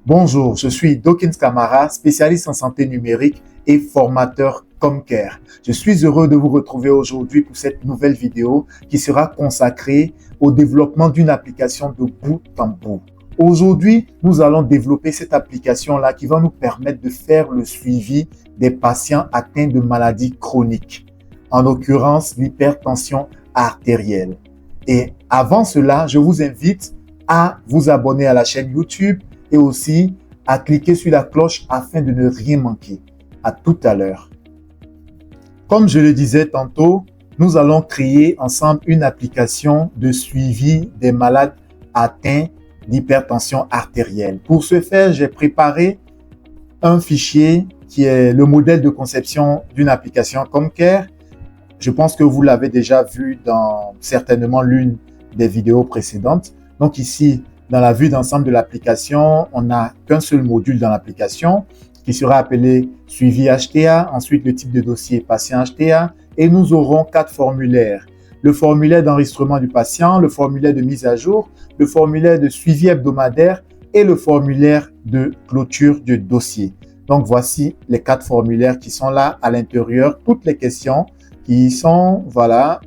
Bonjour, je suis Dawkins Camara, spécialiste en santé numérique et formateur Comcare. Je suis heureux de vous retrouver aujourd'hui pour cette nouvelle vidéo qui sera consacrée au développement d'une application de bout en bout. Aujourd'hui, nous allons développer cette application-là qui va nous permettre de faire le suivi des patients atteints de maladies chroniques, en l'occurrence l'hypertension artérielle. Et avant cela, je vous invite à vous abonner à la chaîne YouTube et aussi à cliquer sur la cloche afin de ne rien manquer. À tout à l'heure. Comme je le disais tantôt, nous allons créer ensemble une application de suivi des malades atteints d'hypertension artérielle. Pour ce faire, j'ai préparé un fichier qui est le modèle de conception d'une application Comcare. Je pense que vous l'avez déjà vu dans certainement l'une des vidéos précédentes. Donc ici, dans la vue d'ensemble de l'application, on n'a qu'un seul module dans l'application qui sera appelé suivi HTA, ensuite le type de dossier patient HTA, et nous aurons 4 formulaires. Le formulaire d'enregistrement du patient, le formulaire de mise à jour, le formulaire de suivi hebdomadaire et le formulaire de clôture du dossier. Donc voici les 4 formulaires qui sont là à l'intérieur, toutes les questions qui sont, voilà,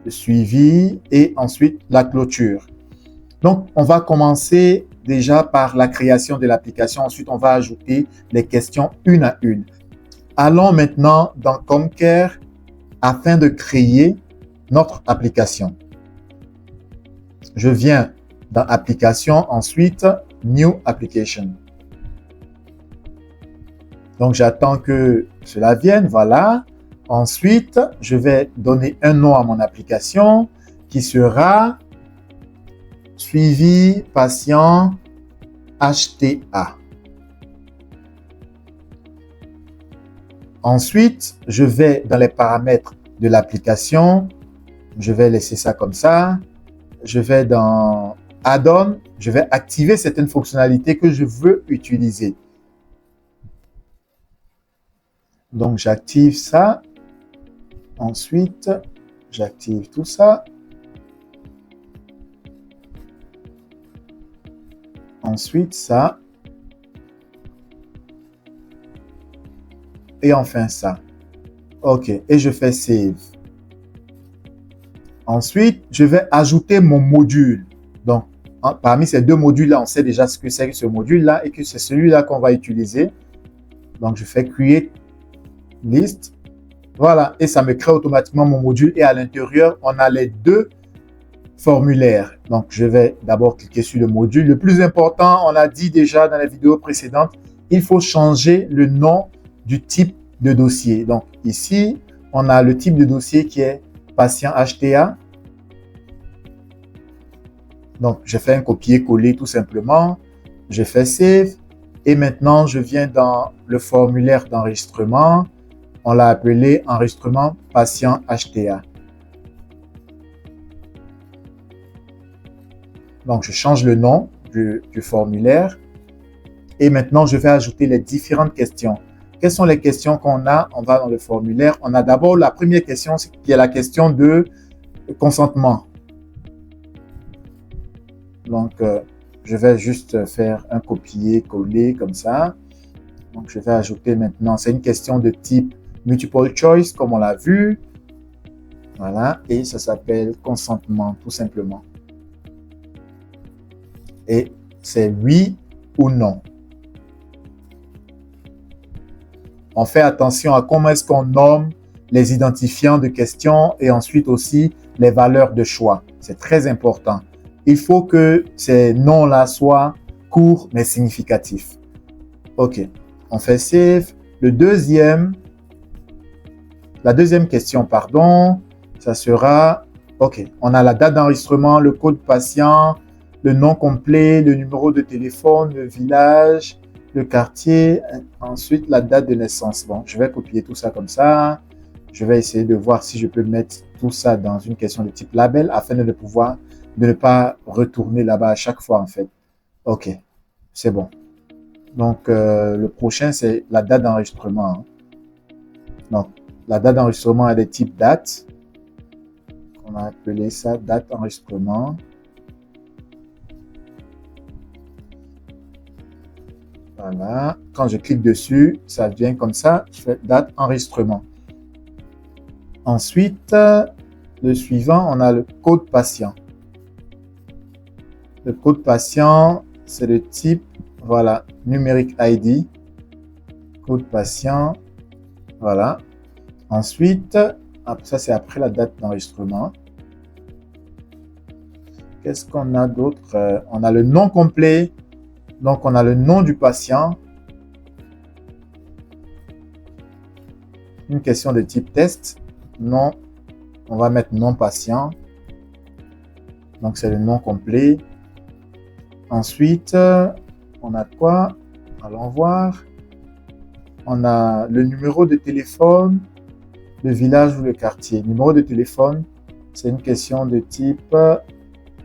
le suivi et ensuite la clôture. Donc, on va commencer déjà par la création de l'application. Ensuite, on va ajouter les questions une à une. Allons maintenant dans Comcare afin de créer notre application. Je viens dans Application, ensuite New Application. Donc, j'attends que cela vienne, voilà. Ensuite, je vais donner un nom à mon application qui sera suivi patient HTA. Ensuite, je vais dans les paramètres de l'application. Je vais laisser ça comme ça. Je vais dans Add-on. Je vais activer certaines fonctionnalités que je veux utiliser. Donc, j'active ça. Ensuite, j'active tout ça. Ensuite, ça. Et enfin, ça. OK. Et je fais Save. Ensuite, je vais ajouter mon module. Donc, parmi ces deux modules-là, on sait déjà ce que c'est que ce module-là et que c'est celui-là qu'on va utiliser. Donc, je fais Create List. Voilà. Et ça me crée automatiquement mon module. Et à l'intérieur, on a les deux formulaire. Donc, je vais d'abord cliquer sur le module. Le plus important, on l'a dit déjà dans la vidéo précédente, il faut changer le nom du type de dossier. Donc, ici, on a le type de dossier qui est patient HTA. Donc, je fais un copier-coller tout simplement. Je fais Save. Et maintenant, je viens dans le formulaire d'enregistrement. On l'a appelé enregistrement patient HTA. Donc, je change le nom du formulaire. Et maintenant, je vais ajouter les différentes questions. Quelles sont les questions qu'on a? On va dans le formulaire. On a d'abord la première question qui est la question de consentement. Donc, je vais juste faire un copier-coller comme ça. Donc, je vais ajouter maintenant, c'est une question de type multiple choice, comme on l'a vu. Voilà, et ça s'appelle consentement, tout simplement. Et c'est oui ou non. On fait attention à comment est-ce qu'on nomme les identifiants de questions et ensuite aussi les valeurs de choix. C'est très important. Il faut que ces noms-là soient courts mais significatifs. OK, on fait Save. La deuxième question, pardon, ça sera, OK, on a la date d'enregistrement, le code patient, le nom complet, le numéro de téléphone, le village, le quartier, ensuite la date de naissance. Bon, je vais copier tout ça comme ça. Je vais essayer de voir si je peux mettre tout ça dans une question de type label afin de ne pas retourner là-bas à chaque fois en fait. OK, c'est bon. Donc, le prochain, c'est la date d'enregistrement. Donc, la date d'enregistrement est de type date. On a appelé ça date d'enregistrement. Voilà. Quand je clique dessus, ça vient comme ça. Je fais date enregistrement. Ensuite, le suivant, on a le code patient. Le code patient, c'est le type, voilà, numérique ID. Code patient, voilà. Ensuite, ça c'est après la date d'enregistrement. Qu'est-ce qu'on a d'autre? On a le nom complet. Donc, on a le nom du patient. Une question de type test. Nom, on va mettre nom patient. Donc, c'est le nom complet. Ensuite, on a quoi? Allons voir. On a le numéro de téléphone, le village ou le quartier. Numéro de téléphone, c'est une question de type,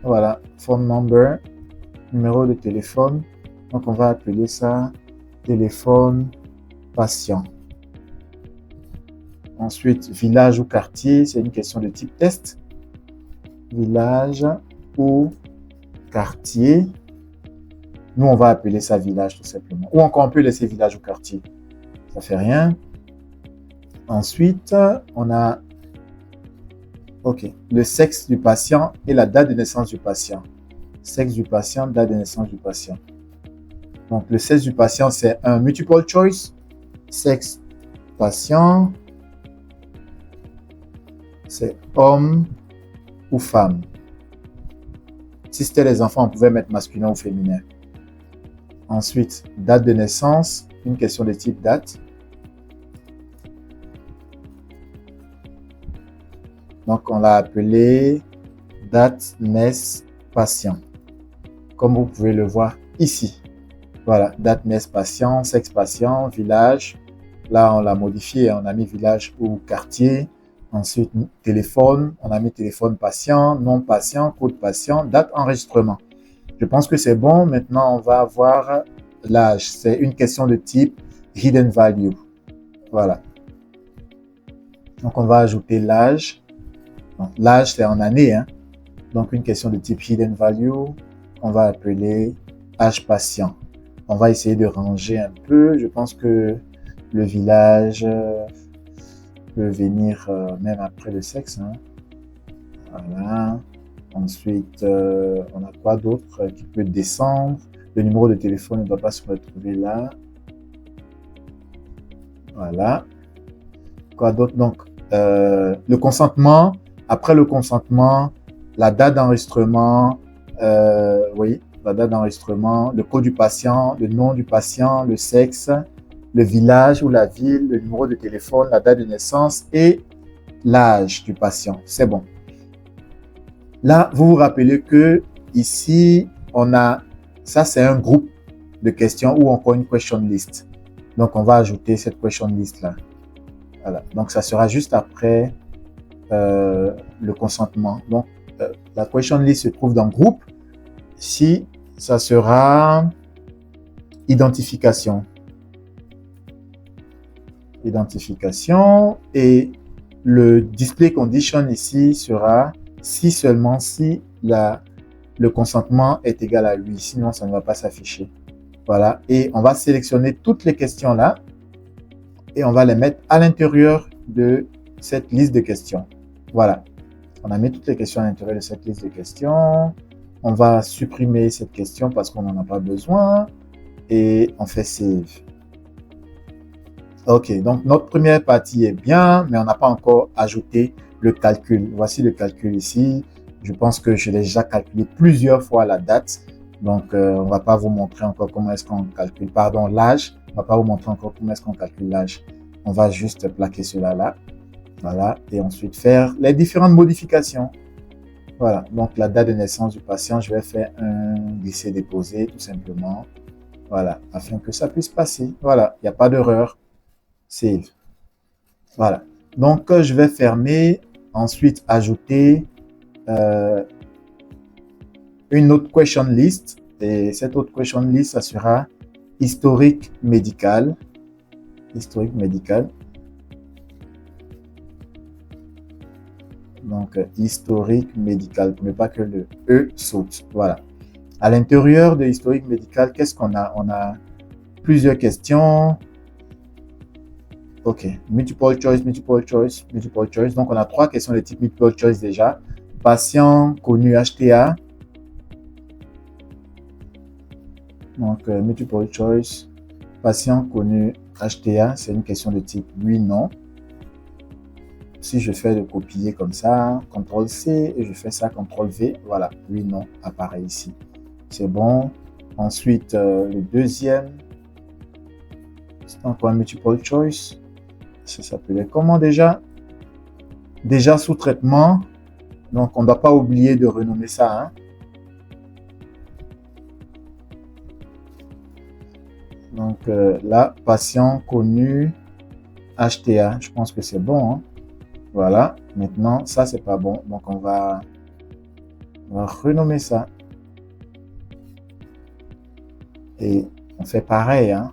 voilà, phone number, numéro de téléphone. Donc, on va appeler ça téléphone patient. Ensuite, village ou quartier, c'est une question de type test. Village ou quartier. Nous, on va appeler ça village tout simplement. Ou encore, on peut laisser village ou quartier. Ça fait rien. Ensuite, on a le sexe du patient et la date de naissance du patient. Sexe du patient, date de naissance du patient. Donc, le sexe du patient, c'est un multiple choice. Sexe patient, c'est homme ou femme. Si c'était les enfants, on pouvait mettre masculin ou féminin. Ensuite, date de naissance, une question de type date. Donc, on l'a appelé date naissance patient. Comme vous pouvez le voir ici. Voilà, date naissance patient, sexe patient, village. Là, on l'a modifié, on a mis village ou quartier. Ensuite, téléphone, on a mis téléphone patient, nom patient, code patient, date enregistrement. Je pense que c'est bon. Maintenant, on va voir l'âge. C'est une question de type hidden value. Voilà. Donc, on va ajouter l'âge. L'âge, c'est en année. Hein? Donc, une question de type hidden value. On va appeler âge patient. On va essayer de ranger un peu. Je pense que le village peut venir même après le sexe. Hein? Voilà. Ensuite, on a quoi d'autre qui peut descendre? Le numéro de téléphone ne doit pas se retrouver là. Voilà. Quoi d'autre? Donc, le consentement. Après le consentement, la date d'enregistrement, oui, la date d'enregistrement, le code du patient, le nom du patient, le sexe, le village ou la ville, le numéro de téléphone, la date de naissance et l'âge du patient. C'est bon. Là, vous vous rappelez que ici, on a, ça c'est un groupe de questions ou encore une question list. Donc, on va ajouter cette question list là. Voilà. Donc, ça sera juste après le consentement. Donc, la question list se trouve dans groupe. Ici, ça sera identification. Identification et le display condition ici sera si seulement si le consentement est égal à 8, sinon ça ne va pas s'afficher. Voilà, et on va sélectionner toutes les questions là et on va les mettre à l'intérieur de cette liste de questions. Voilà, on a mis toutes les questions à l'intérieur de cette liste de questions. On va supprimer cette question parce qu'on n'en a pas besoin et on fait save. Ok, donc notre première partie est bien, mais on n'a pas encore ajouté le calcul. Voici le calcul ici. Je pense que je l'ai déjà calculé plusieurs fois la date. Donc, on ne va pas vous montrer encore comment est-ce qu'on calcule. Pardon, l'âge. On ne va pas vous montrer encore comment est-ce qu'on calcule l'âge. On va juste plaquer cela là. Voilà. Et ensuite faire les différentes modifications. Voilà. Donc, la date de naissance du patient, je vais faire un glisser-déposer tout simplement. Voilà. Afin que ça puisse passer. Voilà. Il n'y a pas d'erreur. Save. Voilà. Donc, je vais fermer. Ensuite, ajouter une autre question list. Et cette autre question list, ça sera historique médical. Historique médical. Donc, historique médical, pour ne pas que le E saute. Voilà. À l'intérieur de historique médical, qu'est-ce qu'on a? On a plusieurs questions. OK, multiple choice, multiple choice, multiple choice. Donc, on a 3 questions de type multiple choice déjà. Patient connu HTA. Donc, multiple choice. Patient connu HTA, c'est une question de type oui, non. Si je fais le copier comme ça, CTRL-C, et je fais ça, CTRL-V, voilà, oui, non, apparaît ici. C'est bon. Ensuite, le deuxième, c'est encore un multiple choice. Ça s'appelait comment déjà? Déjà sous traitement. Donc, on ne doit pas oublier de renommer ça. Hein. Donc, là, patient connu HTA. Je pense que c'est bon. Hein. Voilà. Maintenant, ça, c'est pas bon. Donc, on va renommer ça. Et on fait pareil. Hein.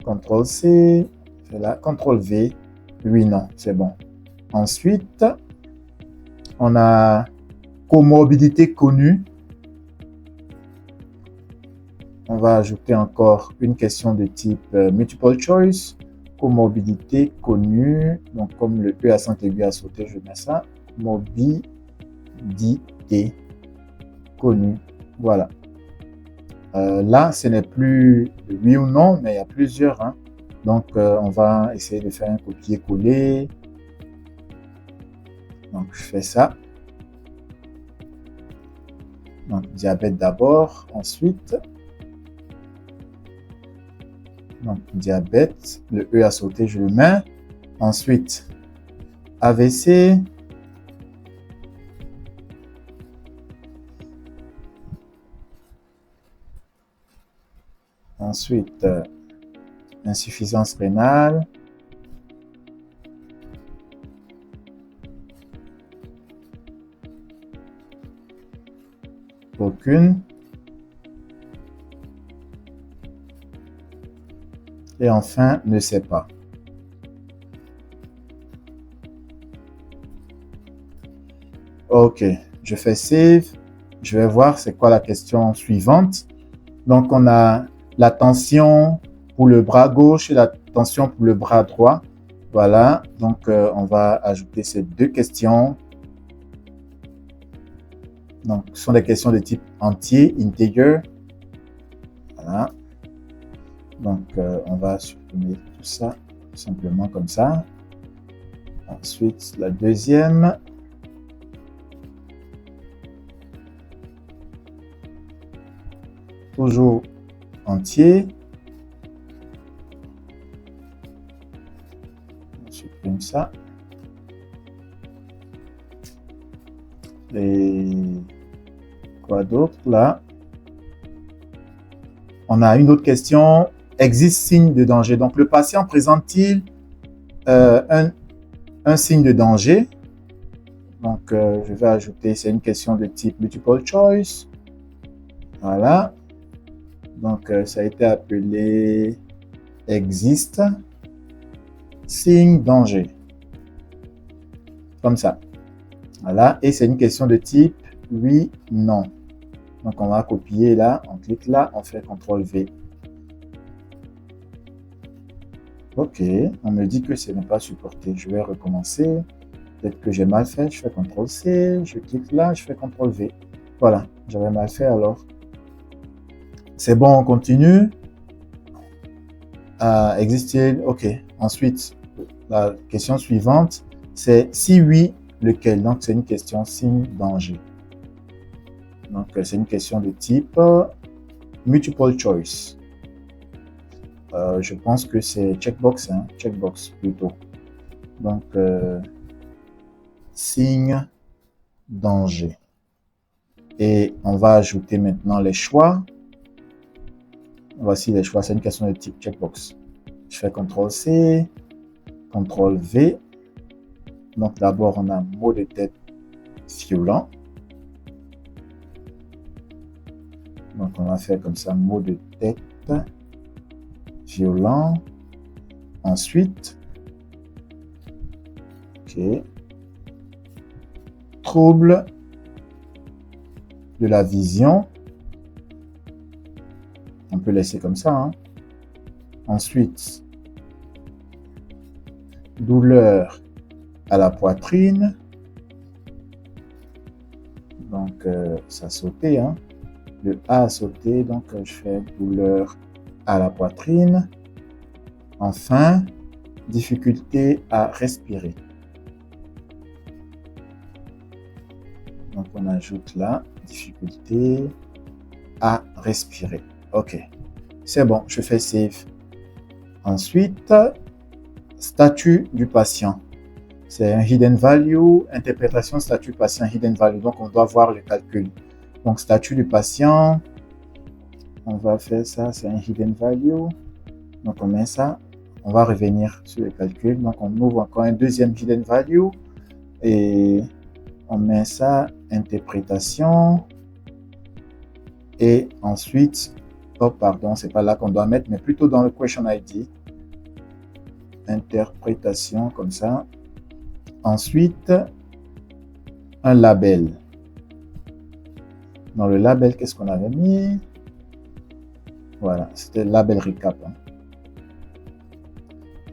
CTRL-C. Là, CTRL-V. Oui, non, c'est bon. Ensuite, on a comorbidité connue. On va ajouter encore une question de type multiple choice. Comorbidité connue. Donc, comme le E accent aigu a sauté, je mets ça. Morbidité connue. Voilà. Là, ce n'est plus oui ou non, mais il y a plusieurs. Hein. Donc, on va essayer de faire un copier-coller. Donc, je fais ça. Donc, diabète d'abord. Ensuite, donc, diabète. Le E a sauté, je le mets. Ensuite, AVC. Ensuite, insuffisance rénale. Aucune. Et enfin, ne sait pas. OK, je fais save. Je vais voir c'est quoi la question suivante. Donc, on a la tension pour le bras gauche et la tension pour le bras droit. Voilà, donc on va ajouter ces 2 questions. Donc, ce sont des questions de type entier, integer. Voilà. Donc, on va supprimer tout ça, simplement comme ça. Ensuite, la deuxième. Toujours entier. On supprime ça. Et quoi d'autre là? On a une autre question. Existe signe de danger. Donc, le patient présente-t-il un signe de danger? Donc, je vais ajouter, c'est une question de type multiple choice. Voilà. Donc, ça a été appelé existe signe danger. Comme ça. Voilà. Et c'est une question de type oui, non. Donc, on va copier là, on clique là, on fait CTRL-V. OK, on me dit que ce n'est pas supporté. Je vais recommencer. Peut-être que j'ai mal fait. Je fais CTRL-C, je clique là, je fais CTRL-V. Voilà, j'avais mal fait alors. C'est bon, on continue. Existe-t-il? OK. Ensuite, la question suivante, c'est si oui, lequel? Donc, c'est une question signe danger. Donc, c'est une question de type multiple choice. Je pense que c'est checkbox, hein, checkbox plutôt. Donc, signe danger. Et on va ajouter maintenant les choix. Voici les choix, c'est une question de type checkbox. Je fais CTRL-C, CTRL-V. Donc, d'abord, on a mot de tête violent. Donc, on va faire comme ça, mot de tête violent. Ensuite, OK. Trouble de la vision. On peut laisser comme ça. Hein. Ensuite, douleur à la poitrine. Donc, ça a sauté, hein. Le A a sauté, donc je fais douleur à la poitrine. Enfin, difficulté à respirer. Donc, on ajoute là, difficulté à respirer. OK, c'est bon, je fais save. Ensuite, statut du patient. C'est un hidden value, interprétation, statut patient, hidden value. Donc, on doit voir le calcul. Donc, statut du patient, on va faire ça, c'est un hidden value. Donc, on met ça. On va revenir sur le calcul. Donc, on ouvre encore un deuxième hidden value et on met ça, interprétation. Et ensuite, oh pardon, c'est pas là qu'on doit mettre, mais plutôt dans le question ID. Interprétation, comme ça. Ensuite, un label. Dans le label, qu'est-ce qu'on avait mis? Voilà, c'était label recap. Hein.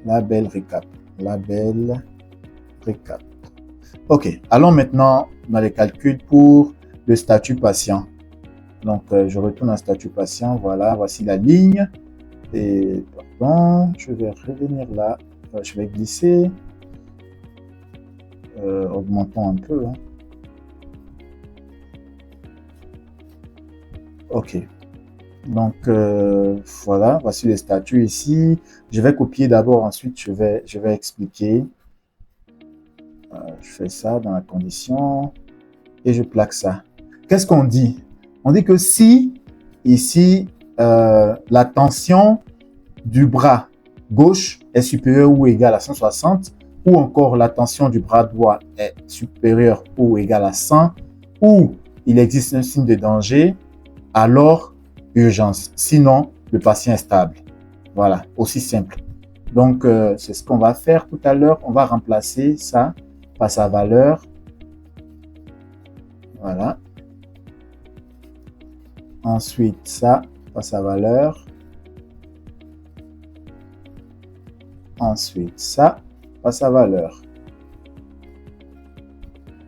Label recap. Label recap. OK, allons maintenant dans les calculs pour le statut patient. Donc, je retourne à statut patient. Voilà, voici la ligne. Et pardon, je vais revenir là. Je vais glisser. Augmentons un peu. Hein. OK. Donc, voilà, voici les statuts ici. Je vais copier d'abord, ensuite je vais expliquer. Je fais ça dans la condition et je plaque ça. Qu'est-ce qu'on dit? On dit que si, ici, la tension du bras gauche est supérieure ou égale à 160, ou encore la tension du bras droit est supérieure ou égale à 100, ou il existe un signe de danger, alors urgence. Sinon, le patient est stable. Voilà, aussi simple. Donc, c'est ce qu'on va faire tout à l'heure. On va remplacer ça par sa valeur. Voilà. Ensuite, ça par sa valeur. Ensuite, ça par sa valeur.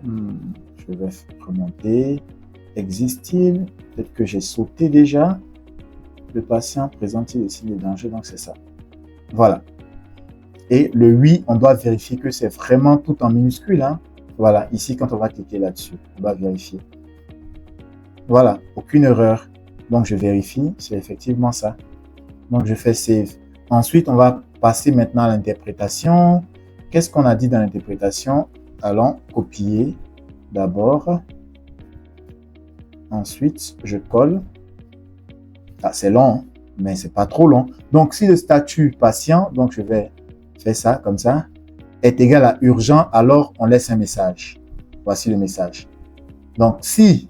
Je vais remonter. Existe-t-il? Peut-être que j'ai sauté déjà. Le patient présente-t-il des signes de danger? Donc, c'est ça. Voilà. Et le oui, on doit vérifier que c'est vraiment tout en minuscule. Hein. Voilà. Ici, quand on va cliquer là-dessus, on va vérifier. Voilà. Aucune erreur. Donc, je vérifie. C'est effectivement ça. Donc, je fais save. Ensuite, on va passer maintenant à l'interprétation. Qu'est-ce qu'on a dit dans l'interprétation? Allons copier d'abord. Ensuite, je colle. Ah, c'est long, mais c'est pas trop long. Donc, si le statut patient, donc je vais faire ça comme ça, est égal à urgent, alors on laisse un message. Voici le message. Donc, si,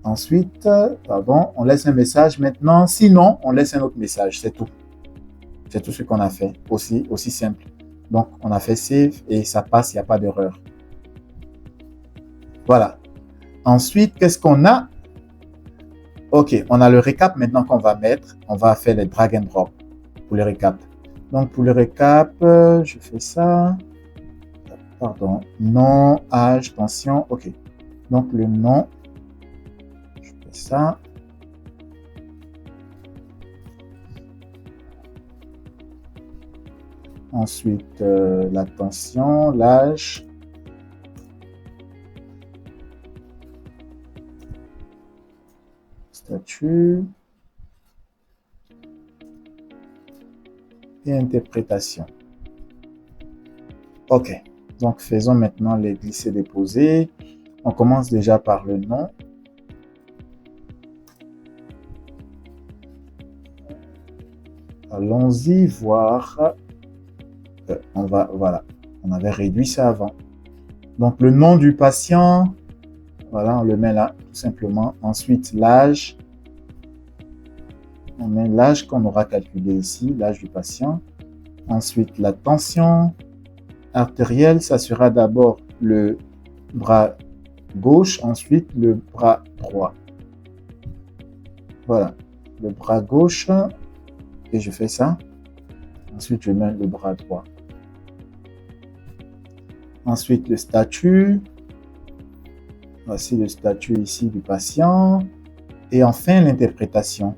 ensuite, pardon, on laisse un message maintenant. Sinon, on laisse un autre message. C'est tout. C'est tout ce qu'on a fait. Aussi simple. Donc, on a fait save et ça passe, il n'y a pas d'erreur. Voilà. Ensuite, qu'est-ce qu'on a? OK, on a le récap maintenant qu'on va mettre. On va faire les drag and drop pour le récap. Donc, pour le récap, je fais ça. Pardon. Nom, âge, tension. OK. Donc, le nom, je fais ça. Ensuite, la tension, l'âge. Statut et interprétation. OK. Donc, faisons maintenant les glisser-déposer. On commence déjà par le nom. Allons-y voir. Voilà. On avait réduit ça avant. Donc, le nom du patient. Voilà, on le met là, tout simplement. Ensuite, l'âge. On met l'âge qu'on aura calculé ici, l'âge du patient. Ensuite, la tension artérielle, ça sera d'abord le bras gauche, ensuite le bras droit. Voilà, le bras gauche et je fais ça. Ensuite, je mets le bras droit. Ensuite, le statut. Voici le statut ici du patient. Et enfin, l'interprétation.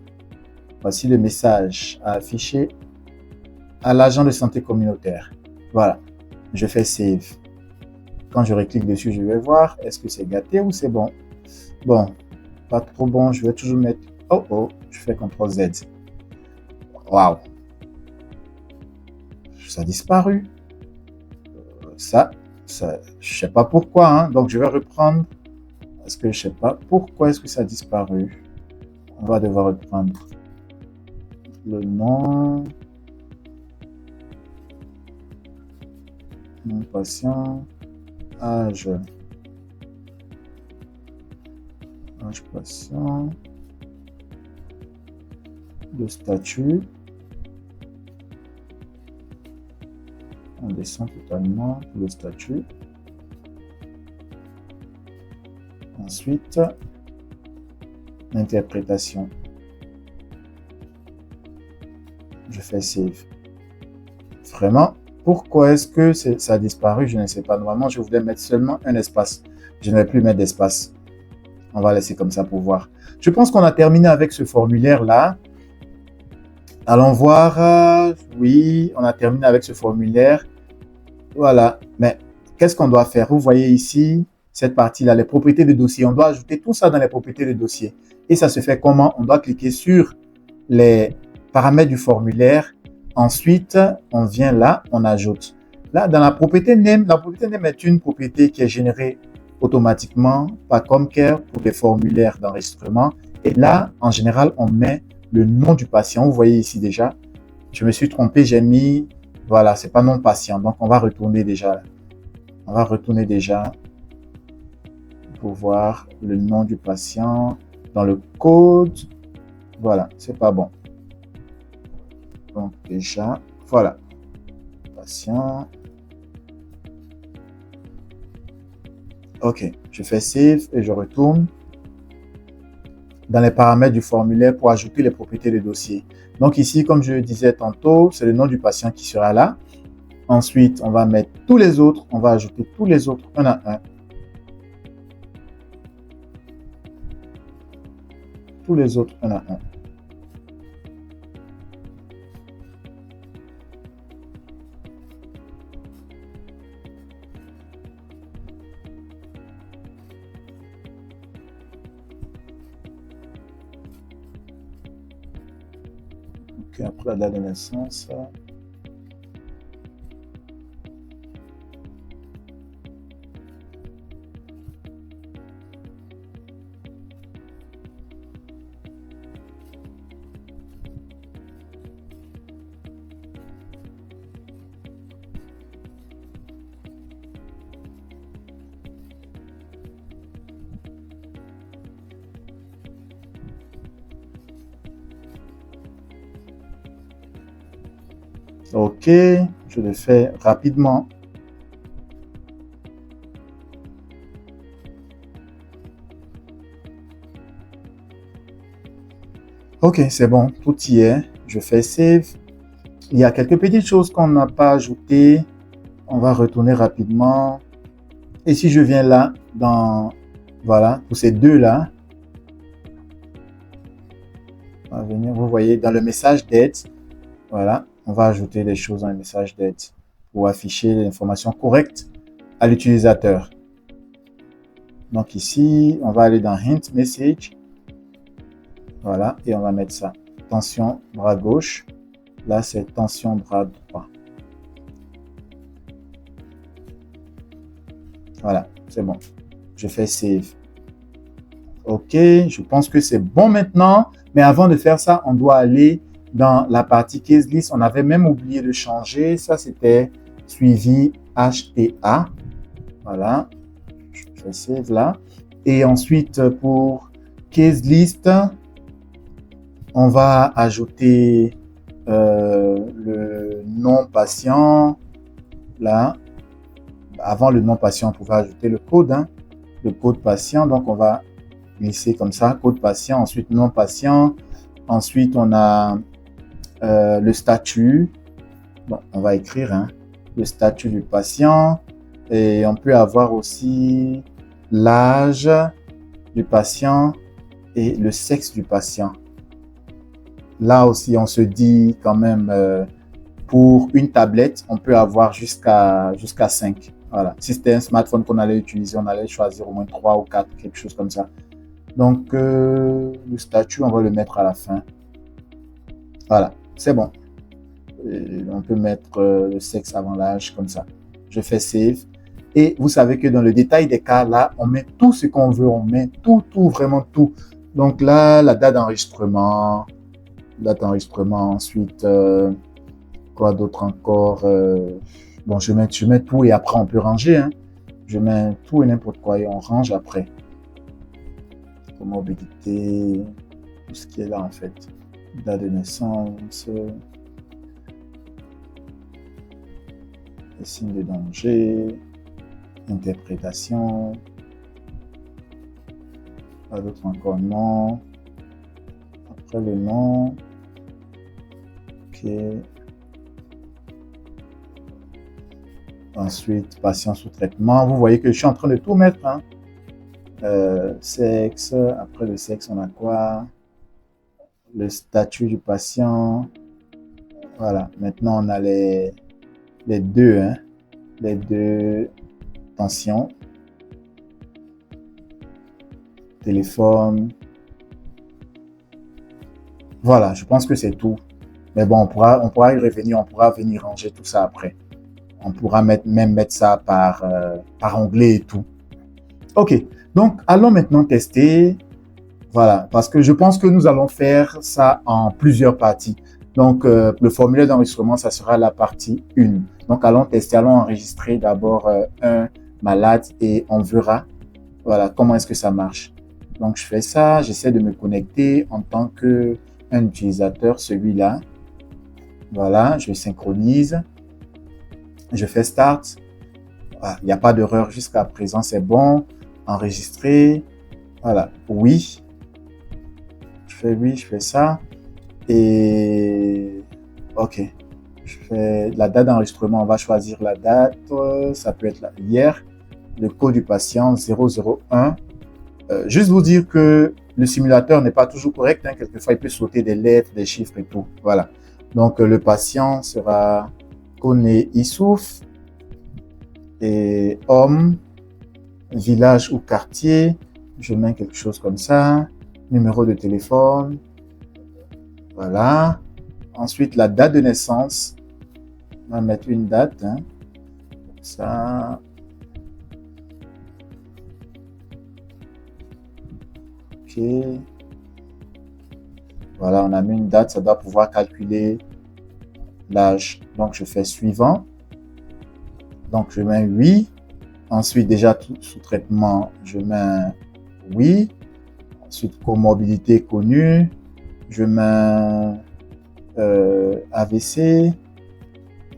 Voici le message à afficher à l'agent de santé communautaire. Voilà, je fais Save. Quand je reclique dessus, je vais voir est-ce que c'est gâté ou c'est bon. Bon, pas trop bon, je vais toujours mettre oh, je fais CTRL Z. Waouh, ça a disparu. Ça, je sais pas pourquoi, hein. Donc je vais reprendre parce que je sais pas pourquoi est-ce que ça a disparu. On va devoir reprendre le nom, mon patient, âge patient, le statut. On descend totalement pour le statut. Ensuite, l'interprétation. Je fais Save. Vraiment, pourquoi est-ce que ça a disparu? Je ne sais pas. Normalement, je voulais mettre seulement un espace. Je ne vais plus mettre d'espace. On va laisser comme ça pour voir. Je pense qu'on a terminé avec ce formulaire-là. Allons voir. Oui, on a terminé avec ce formulaire. Voilà. Mais qu'est-ce qu'on doit faire? Vous voyez ici, cette partie-là, les propriétés de dossier. On doit ajouter tout ça dans les propriétés de dossier. Et ça se fait comment? On doit cliquer sur les paramètres du formulaire. Ensuite, on vient là, on ajoute. Là, dans la propriété name est une propriété qui est générée automatiquement par CommCare pour les formulaires d'enregistrement. Et là, en général, on met le nom du patient. Vous voyez ici déjà, je me suis trompé, j'ai mis, voilà, c'est pas nom patient. Donc, on va retourner déjà. On va retourner déjà pour voir le nom du patient dans le code. Voilà, c'est pas bon. Donc, déjà, voilà. Patient. OK, je fais Save et je retourne dans les paramètres du formulaire pour ajouter les propriétés de dossier. Donc ici, comme je le disais tantôt, c'est le nom du patient qui sera là. Ensuite, on va mettre tous les autres. On va ajouter tous les autres un à un. Tous les autres un à un. Après la date de naissance. OK, je le fais rapidement. OK, c'est bon, tout y est. Je fais Save. Il y a quelques petites choses qu'on n'a pas ajoutées. On va retourner rapidement. Et si je viens là, voilà, pour ces deux-là, on va venir, vous voyez, dans le message d'aide, voilà, on va ajouter des choses dans le message d'aide pour afficher l'information correcte à l'utilisateur. Donc ici, on va aller dans Hint Message. Voilà, et on va mettre ça. Tension bras gauche. Là, c'est tension bras droit. Voilà, c'est bon. Je fais Save. OK, je pense que c'est bon maintenant. Mais avant de faire ça, on doit aller dans la partie Case List. On avait même oublié de changer. Ça, c'était suivi HTA. Voilà, je fais Save là. Et ensuite, pour Case List, on va ajouter le nom patient. Là, avant le nom patient, on pouvait ajouter le code, hein, le code patient. Donc, on va glisser comme ça, code patient, ensuite nom patient. Ensuite, on a le statut. Bon, on va écrire hein, le statut du patient et on peut avoir aussi l'âge du patient et le sexe du patient. Là aussi, on se dit quand même, pour une tablette, on peut avoir jusqu'à 5. Voilà. Si c'était un smartphone qu'on allait utiliser, on allait choisir au moins 3 ou 4, quelque chose comme ça. Donc, le statut, on va le mettre à la fin. Voilà, c'est bon. Et on peut mettre le sexe avant l'âge, comme ça. Je fais save. Et vous savez que dans le détail des cas, là, on met tout ce qu'on veut. On met tout, vraiment tout. Donc là, la date d'enregistrement. Ensuite, quoi d'autre encore bon, je mets tout et après, on peut ranger. Hein. Je mets tout et n'importe quoi et on range après. Comorbidité, tout ce qui est là, en fait. Date de naissance, les signes de danger, interprétation, pas d'autre encore, nom, après le nom, ok, ensuite patient sous traitement, vous voyez que je suis en train de tout mettre, hein. Sexe, après le sexe on a quoi, le statut du patient, voilà, maintenant on a les deux, hein, les deux tensions, téléphone. Voilà, je pense que c'est tout. Mais bon, on pourra y revenir, on pourra venir ranger tout ça après. On pourra même mettre ça par onglet et tout. Ok, donc allons maintenant tester. Voilà, parce que je pense que nous allons faire ça en plusieurs parties. Donc, le formulaire d'enregistrement, ça sera la partie 1. Donc, allons tester, allons enregistrer d'abord un malade et on verra voilà, comment est-ce que ça marche. Donc, je fais ça, j'essaie de me connecter en tant qu'un utilisateur, celui-là. Voilà, je synchronise. Je fais Start. Voilà, il n'y a pas d'erreur jusqu'à présent, c'est bon. Enregistrer. Voilà, oui. Je fais oui, je fais ça. Et ok, je fais la date d'enregistrement, on va choisir la date, ça peut être hier, le code du patient 001. Juste vous dire que le simulateur n'est pas toujours correct, hein, quelquefois il peut sauter des lettres, des chiffres et tout, voilà. Donc le patient sera Koné Issouf et homme, village ou quartier, je mets quelque chose comme ça, numéro de téléphone. Voilà. Ensuite, la date de naissance. On va mettre une date. Hein. Comme ça. OK. Voilà, on a mis une date. Ça doit pouvoir calculer l'âge. Donc, je fais suivant. Donc, je mets oui. Ensuite, déjà, sous traitement, je mets oui. Ensuite, comorbidité connue. Je mets AVC.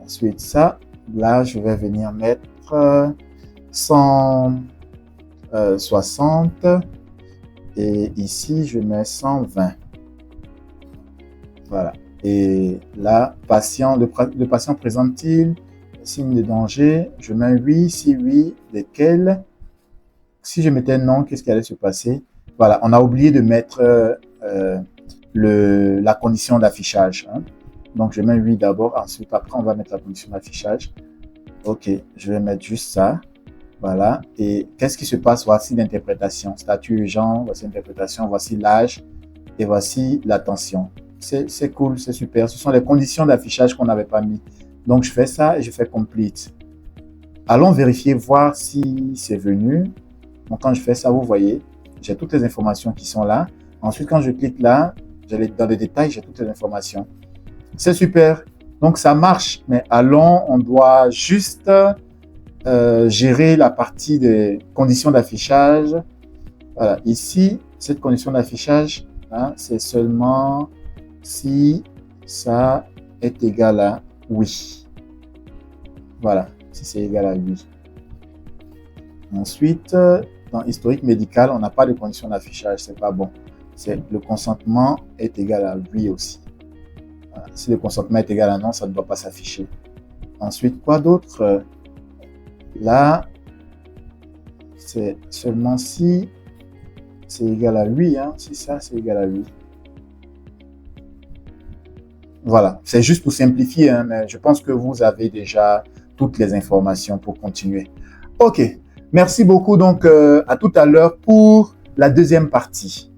Ensuite, ça. Là, je vais venir mettre 160. Et ici, je mets 120. Voilà. Et là, le patient présente-t-il signe de danger? Je mets oui. Si oui, lesquels? Si je mettais non, qu'est-ce qui allait se passer? Voilà, on a oublié de mettre la condition d'affichage. Hein. Donc, je mets oui d'abord. Ensuite, après, on va mettre la condition d'affichage. OK, je vais mettre juste ça. Voilà. Et qu'est-ce qui se passe? Voici l'interprétation. Statut urgent, voici l'interprétation, voici l'âge et voici la tension. C'est cool, c'est super. Ce sont les conditions d'affichage qu'on n'avait pas mis. Donc, je fais ça et je fais complete. Allons vérifier, voir si c'est venu. Donc, quand je fais ça, vous voyez, j'ai toutes les informations qui sont là. Ensuite, quand je clique là, dans les détails, j'ai toutes les informations. C'est super. Donc, ça marche. Mais allons, on doit juste gérer la partie des conditions d'affichage. Voilà. Ici, cette condition d'affichage, hein, c'est seulement si ça est égal à oui. Voilà. Si c'est égal à oui. Ensuite, dans historique médical, on n'a pas de condition d'affichage. C'est pas bon. Le consentement est égal à oui aussi. Voilà. Si le consentement est égal à non, ça ne doit pas s'afficher. Ensuite, quoi d'autre? Là, c'est seulement si c'est égal à 8. Hein. Si ça, c'est égal à 8. Voilà, c'est juste pour simplifier, hein, mais je pense que vous avez déjà toutes les informations pour continuer. OK, merci beaucoup. Donc, à tout à l'heure pour la deuxième partie.